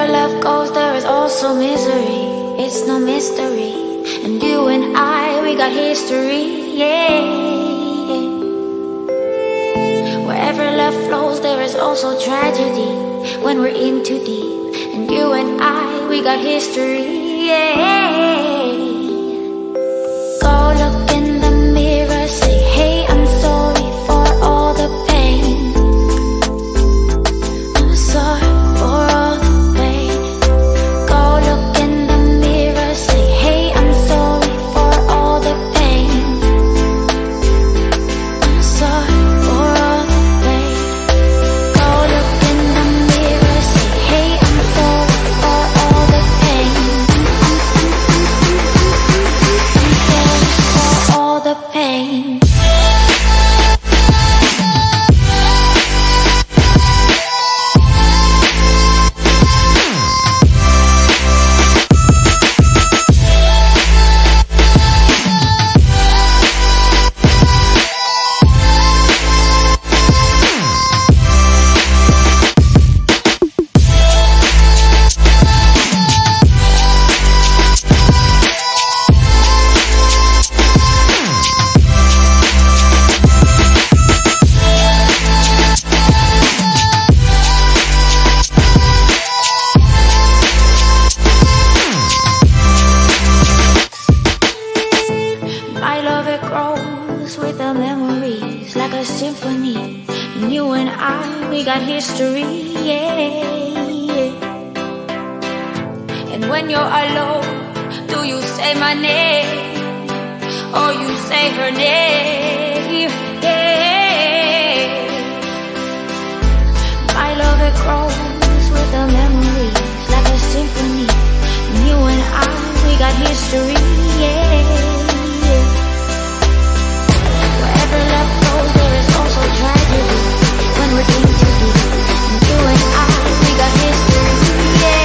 Wherever love goes, there is also misery. It's no mystery. And you and I, we got history, yeah. Wherever love flows, there is also tragedy when we're in too deep. And you and I, we got history, yeah. Go look in the mirror, say, hey, I'm sorry for all the pain. I'm sorry for all the pain. Go look in the mirror, say, hey, I'm sorry for all the pain. I'm sorry for all the pain. Go look in the mirror, say, hey, I'm sorry for all the pain. I'm sorry for all the pain. My love, it grows with the memories like a symphony. And you and I, we got history, yeah. And when you're alone, do you say my name or you say her name? Yeah. My love, it grows with the memories like a symphony. And you and I, we got history, yeah. Wherever love goes, there is also tragedy when we're in too deep. And you and I, we got history, yeah.